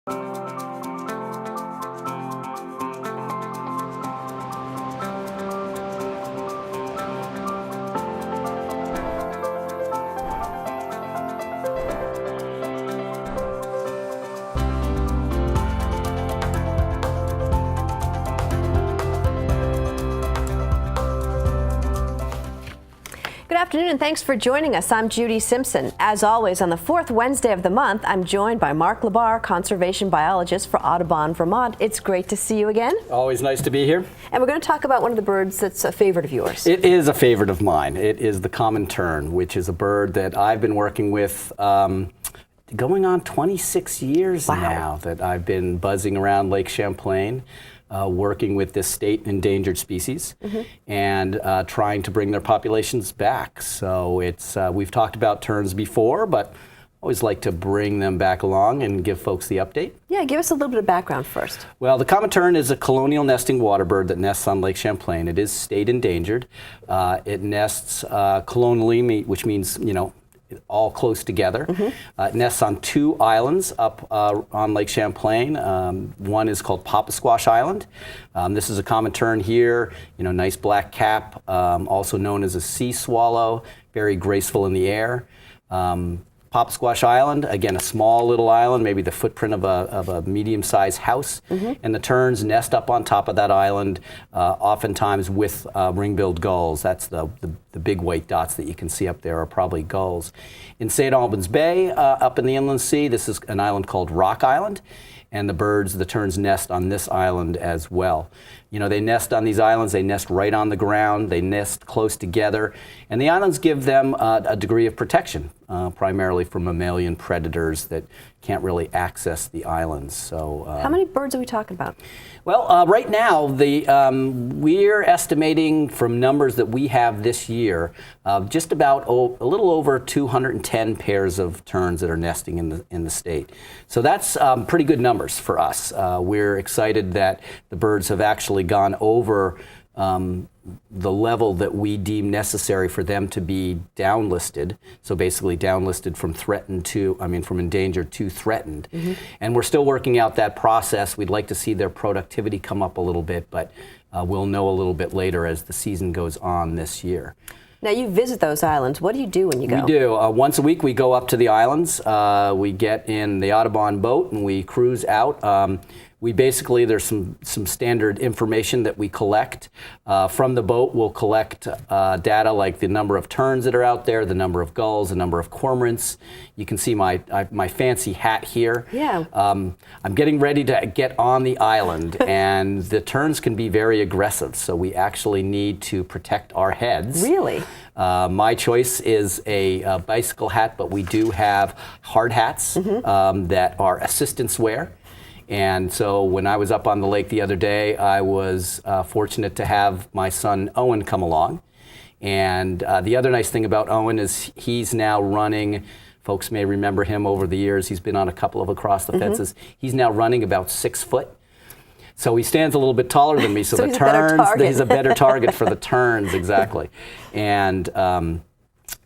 Good afternoon and thanks for joining us. I'm Judy Simpson. As always, on the fourth Wednesday of the month, I'm joined by Mark LaBarr, conservation biologist for Audubon, Vermont. It's great to see you again. Always nice to be here. And we're going to talk about one of the birds that's a favorite of yours. It is a favorite of mine. It is the common tern, which is a bird that I've been working with going on 26 years now, that I've been buzzing around Lake Champlain. Working with this state endangered species and trying to bring their populations back. So it's we've talked about terns before, but always like to bring them back along and give folks the update. Yeah, give us a little bit of background first. Well, the common tern is a colonial nesting water bird that nests on Lake Champlain. It is state endangered. It nests colonially, which means, you know, all close together. It nests on two islands up on Lake Champlain. One is called Papasquash Island. This is a common tern here, you know, nice black cap, also known as a sea swallow, very graceful in the air. Papasquash Island, again, a small little island, maybe the footprint of a medium-sized house. And the terns nest up on top of that island, oftentimes with ring-billed gulls. That's the big white dots that you can see up there are probably gulls. In St. Albans Bay, up in the inland sea, this is an island called Rock Island. And the terns nest on this island as well. You know, they nest on these islands, they nest right on the ground, they nest close together, and the islands give them a degree of protection, primarily from mammalian predators that can't really access the islands. So, how many birds are we talking about? Well, right now, we're estimating from numbers that we have this year, just about a little over 210 pairs of terns that are nesting in the state. So that's pretty good numbers for us. We're excited that the birds have actually gone over the level that we deem necessary for them to be downlisted. So basically downlisted from from endangered to threatened. And we're still working out that process. We'd like to see their productivity come up a little bit, but we'll know a little bit later as the season goes on this year. Now, you visit those islands. What do you do when you go? We do. Once a week, we go up to the islands. We get in the Audubon boat and we cruise out. There's some standard information that we collect. From the boat, we'll collect data like the number of terns that are out there, the number of gulls, the number of cormorants. You can see my fancy hat here. Yeah. I'm getting ready to get on the island, and the terns can be very aggressive, so we actually need to protect our heads. Really? My choice is a bicycle hat, but we do have hard hats that are assistants wear. And so when I was up on the lake the other day, I was fortunate to have my son Owen come along. And the other nice thing about Owen is he's now running, folks may remember him over the years, he's been on a couple of Across the Fences. He's now running about 6 foot. So he stands a little bit taller than me, so the terns, he's a better target for the terns, exactly. And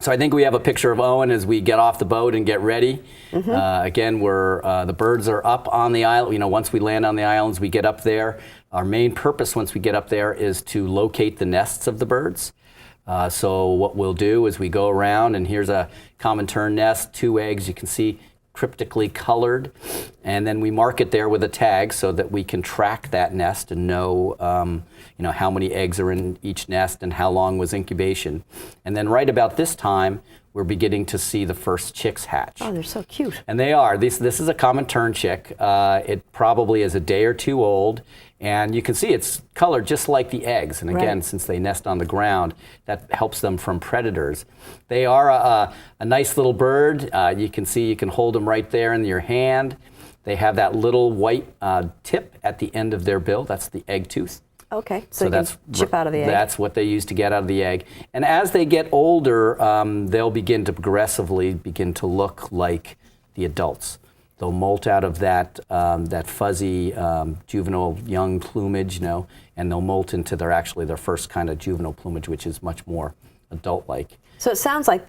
so I think we have a picture of Owen as we get off the boat and get ready. Again, the birds are up on the island. You know, once we land on the islands, we get up there. Our main purpose once we get up there is to locate the nests of the birds. So what we'll do is we go around, and here's a common tern nest, 2 eggs. You can see cryptically colored, and then we mark it there with a tag so that we can track that nest and know, you know, how many eggs are in each nest and how long was incubation. And then right about this time, we're beginning to see the first chicks hatch. Oh, they're so cute. And they are. This is a common tern chick. It probably is a day or two old, and you can see it's colored just like the eggs. And again, since they nest on the ground, that helps them from predators. They are a nice little bird. You can see you can hold them right there in your hand. They have that little white tip at the end of their bill. That's the egg tooth. Okay, so that's chip out of the egg. That's what they use to get out of the egg. And as they get older, they'll begin to progressively begin to look like the adults. They'll molt out of that fuzzy juvenile young plumage, you know, and they'll molt into their first kind of juvenile plumage, which is much more adult-like. So it sounds like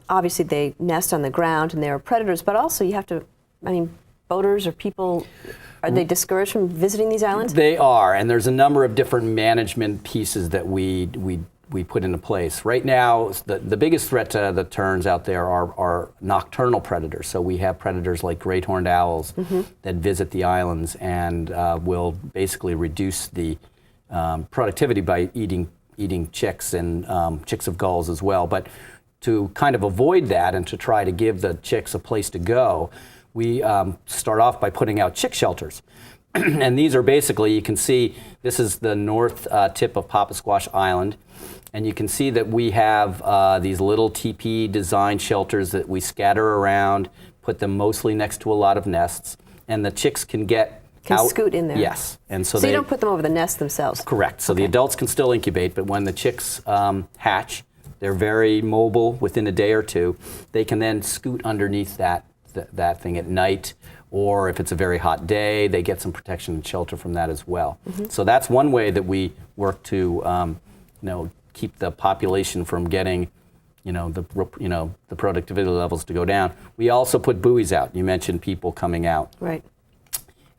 obviously they nest on the ground and they're predators, but also you have to, I mean, boaters or people, are they discouraged from visiting these islands? They are, and there's a number of different management pieces that we put into place. Right now, the biggest threat to the terns out there are nocturnal predators. So we have predators like great horned owls that visit the islands and will basically reduce the productivity by eating chicks and chicks of gulls as well. But to kind of avoid that and to try to give the chicks a place to go, we start off by putting out chick shelters. And these are basically, you can see, this is the north tip of Papasquash Island. And you can see that we have these little teepee design shelters that we scatter around, put them mostly next to a lot of nests. And the chicks can get out. Scoot in there. Yes. And so you don't put them over the nest themselves? Correct. So the adults can still incubate, but when the chicks hatch, they're very mobile within a day or two. They can then scoot underneath that thing at night, or if it's a very hot day, they get some protection and shelter from that as well. So that's one way that we work to keep the population from getting the productivity levels to go down. We also put buoys out. You mentioned people coming out. Right.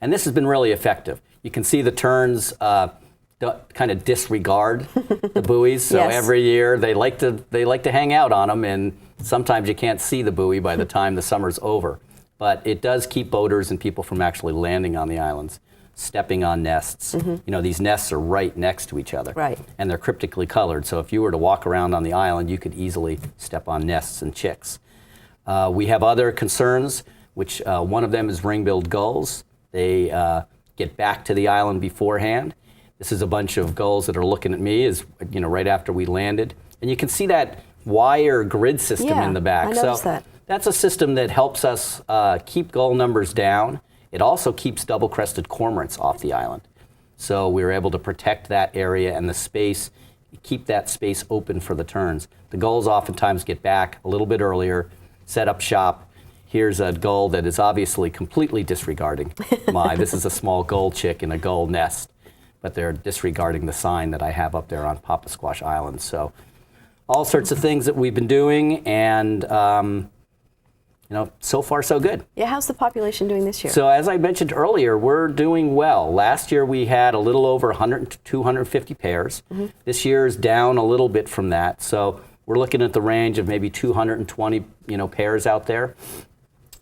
And this has been really effective. You can see the terns kind of disregard the buoys. So every year they like to hang out on them, and sometimes you can't see the buoy by the time the summer's over. But it does keep boaters and people from actually landing on the islands, stepping on nests. These nests are right next to each other. Right. And they're cryptically colored. So if you were to walk around on the island, you could easily step on nests and chicks. We have other concerns, which one of them is ring-billed gulls. They get back to the island beforehand. This is a bunch of gulls that are looking at me right after we landed. And you can see that wire grid system in the back. I noticed that. That's a system that helps us keep gull numbers down. It also keeps double-crested cormorants off the island. So we were able to protect that area and the space, keep that space open for the terns. The gulls oftentimes get back a little bit earlier, set up shop. Here's a gull that is obviously completely disregarding this is a small gull chick in a gull nest, but they're disregarding the sign that I have up there on Papasquash Island. So all sorts of things that we've been doing, and so far so good. Yeah, how's the population doing this year? So as I mentioned earlier, we're doing well. Last year we had a little over 100 to 250 pairs. This year is down a little bit from that. So we're looking at the range of maybe 220 pairs out there.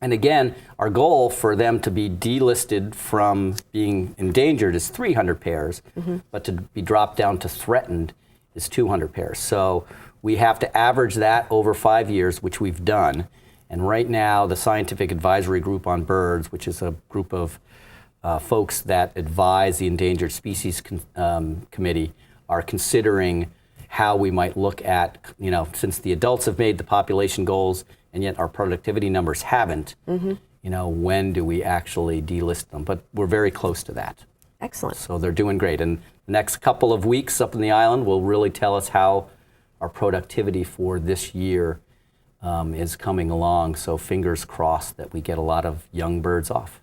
And again, our goal for them to be delisted from being endangered is 300 pairs, but to be dropped down to threatened is 200 pairs. So we have to average that over 5 years, which we've done. And right now, the Scientific Advisory Group on Birds, which is a group of folks that advise the Endangered Species Committee, are considering how we might look at, since the adults have made the population goals and yet our productivity numbers haven't, when do we actually delist them? But we're very close to that. Excellent. So they're doing great. And the next couple of weeks up in the island will really tell us how our productivity for this year is coming along. So fingers crossed that we get a lot of young birds off.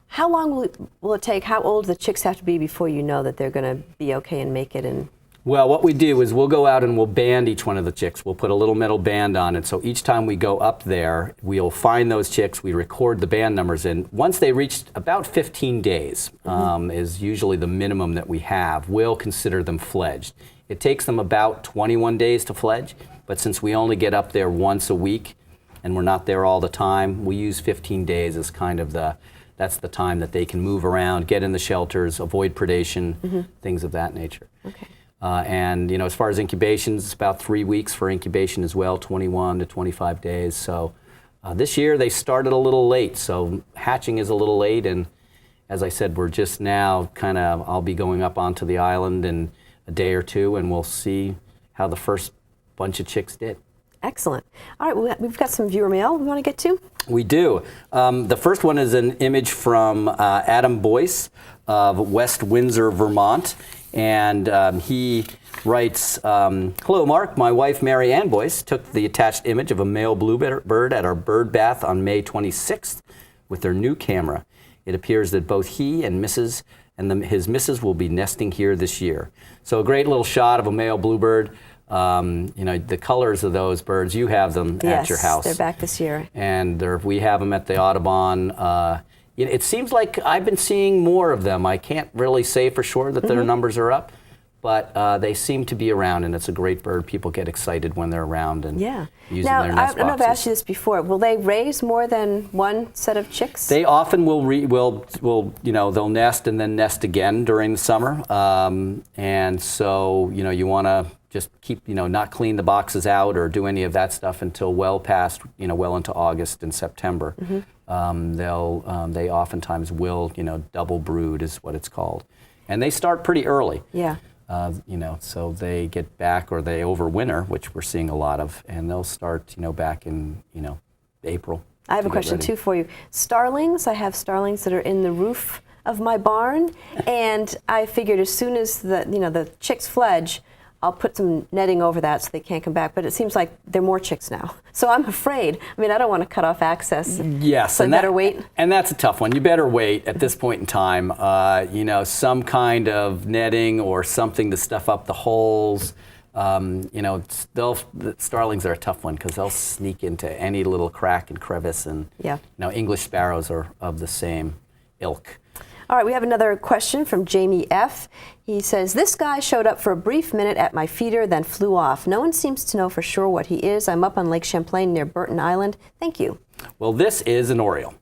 How long will it take? How old do the chicks have to be before you know that they're going to be okay and make it? Well, what we do is we'll go out and we'll band each one of the chicks. We'll put a little metal band on it. So each time we go up there, we'll find those chicks. We record the band numbers in. Once they reach about 15 days is usually the minimum that we have, we'll consider them fledged. It takes them about 21 days to fledge, but since we only get up there once a week and we're not there all the time, we use 15 days as kind of that's the time that they can move around, get in the shelters, avoid predation, things of that nature. Okay. And as far as incubations, it's about 3 weeks for incubation as well, 21 to 25 days. So this year they started a little late, so hatching is a little late. And as I said, we're just now I'll be going up onto the island in a day or two, and we'll see how the first bunch of chicks did. Excellent. All right, we've got some viewer mail we want to get to. We do. The first one is an image from Adam Boyce of West Windsor, Vermont. And he writes, hello, Mark. My wife, Mary Ann Boyce, took the attached image of a male bluebird at our bird bath on May 26th with their new camera. It appears that both he and his missus will be nesting here this year. So a great little shot of a male bluebird. The colors of those birds, you have them at your house. Yes, they're back this year. And we have them at the Audubon it seems like I've been seeing more of them. I can't really say for sure that their numbers are up, but they seem to be around, and it's a great bird. People get excited when they're around and using now, their nest I don't know if I boxes. asked you this before. Will they raise more than one set of chicks? They often will they'll nest and then nest again during the summer, and so you want to just keep not clean the boxes out or do any of that stuff until well past well into August and September. They oftentimes will double brood is what it's called, and they start pretty early. Yeah. So they get back or they overwinter, which we're seeing a lot of, and they'll start back in April. I have a question too for you. Starlings, I have starlings that are in the roof of my barn, and I figured as soon as the chicks fledge, I'll put some netting over that so they can't come back. But it seems like there are more chicks now, so I'm afraid. I mean, I don't want to cut off access. Yes, so I better wait. And that's a tough one. You better wait at this point in time. Some kind of netting or something to stuff up the holes. The starlings are a tough one because they'll sneak into any little crack and crevice, and English sparrows are of the same ilk. All right, we have another question from Jamie F. He says, this guy showed up for a brief minute at my feeder, then flew off. No one seems to know for sure what he is. I'm up on Lake Champlain near Burton Island. Thank you. Well, this is an Oriole.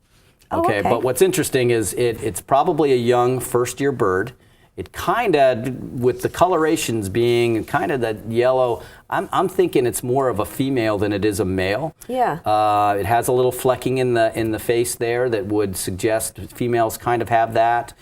Okay. But what's interesting is it's probably a young first-year bird. It kind of, with the colorations being kind of that yellow, I'm thinking it's more of a female than it is a male. Yeah. It has a little flecking in the face there that would suggest females kind of have that.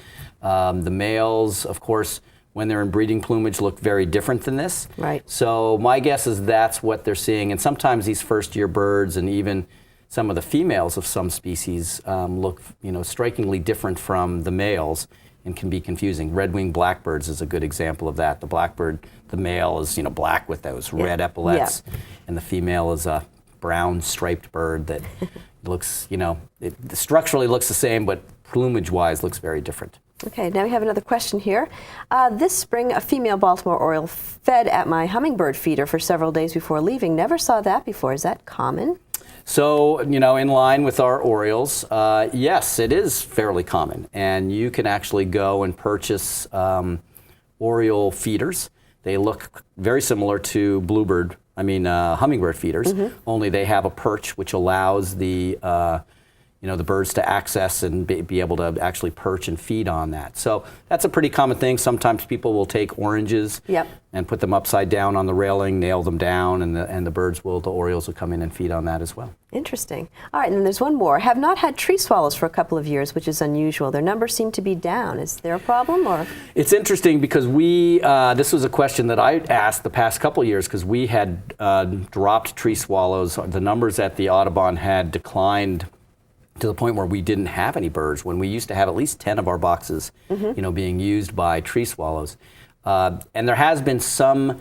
The males, of course, when they're in breeding plumage, look very different than this. Right. So my guess is that's what they're seeing. And sometimes these first-year birds and even some of the females of some species look, strikingly different from the males and can be confusing. Red-winged blackbirds is a good example of that. The blackbird, the male is, black with those red epaulets, and the female is a brown striped bird that looks, it structurally looks the same, but plumage-wise looks very different. Okay, now we have another question here. This spring, a female Baltimore Oriole fed at my hummingbird feeder for several days before leaving. Never saw that before. Is that common? So, in line with our Orioles, yes, it is fairly common. And you can actually go and purchase Oriole feeders. They look very similar to hummingbird feeders, only they have a perch which allows the birds to access and be able to actually perch and feed on that. So that's a pretty common thing. Sometimes people will take oranges and put them upside down on the railing, nail them down, and the Orioles will come in and feed on that as well. Interesting. All right, and then there's one more. Have not had tree swallows for a couple of years, which is unusual. Their numbers seem to be down. Is there a problem, or? It's interesting because this was a question that I asked the past couple of years because we had dropped tree swallows. The numbers at the Audubon had declined to the point where we didn't have any birds when we used to have at least 10 of our boxes, being used by tree swallows. And there has been some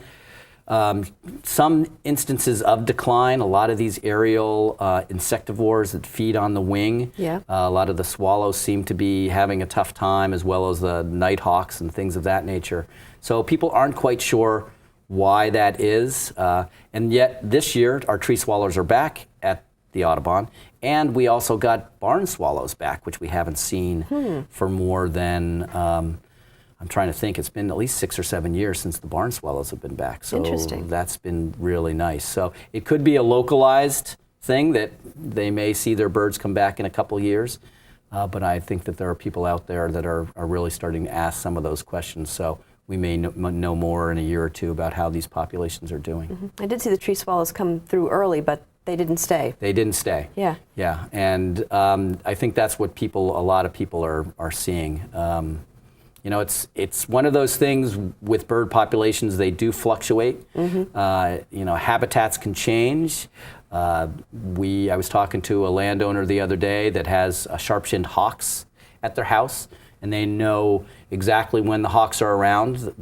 instances of decline. A lot of these aerial insectivores that feed on the wing, a lot of the swallows seem to be having a tough time, as well as the nighthawks and things of that nature. So people aren't quite sure why that is. And yet this year, our tree swallows are back at the Audubon, and we also got barn swallows back, which we haven't seen for more than, I'm trying to think, it's been at least 6 or 7 years since the barn swallows have been back. So that's been really nice. So it could be a localized thing that they may see their birds come back in a couple years, but I think that there are people out there that are really starting to ask some of those questions. So we may know more in a year or two about how these populations are doing. I did see the tree swallows come through early, but they didn't stay. They didn't stay. Yeah. Yeah, and I think that's what a lot of people are seeing. It's one of those things with bird populations. They do fluctuate. Habitats can change. I was talking to a landowner the other day that has sharp-shinned hawks at their house, and they know exactly when the hawks are around,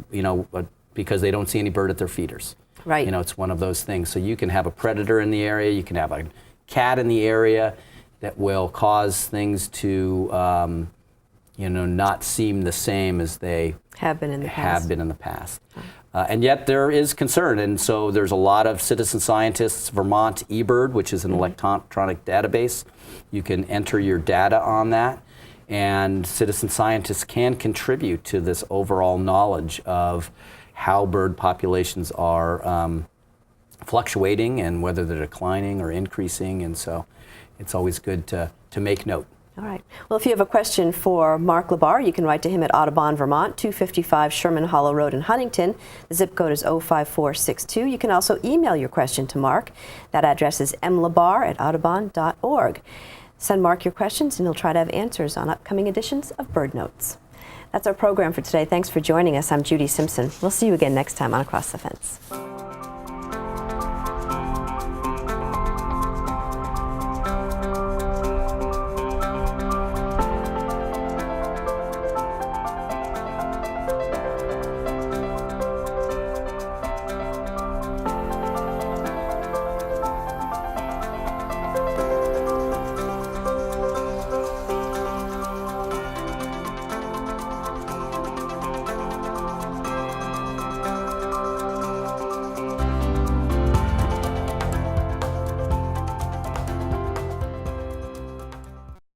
because they don't see any bird at their feeders. Right. It's one of those things. So you can have a predator in the area, you can have a cat in the area that will cause things to, not seem the same as they have been in the past. And yet there is concern, and so there's a lot of citizen scientists. Vermont eBird, which is an electronic database, you can enter your data on that, And citizen scientists can contribute to this overall knowledge of how bird populations are fluctuating and whether they're declining or increasing. And so it's always good to make note. All right. Well, if you have a question for Mark LaBarr, you can write to him at Audubon, Vermont, 255 Sherman Hollow Road in Huntington. The zip code is 05462. You can also email your question to Mark. That address is mlabarr@audubon.org. Send Mark your questions, and he'll try to have answers on upcoming editions of Bird Notes. That's our program for today. Thanks for joining us. I'm Judy Simpson. We'll see you again next time on Across the Fence.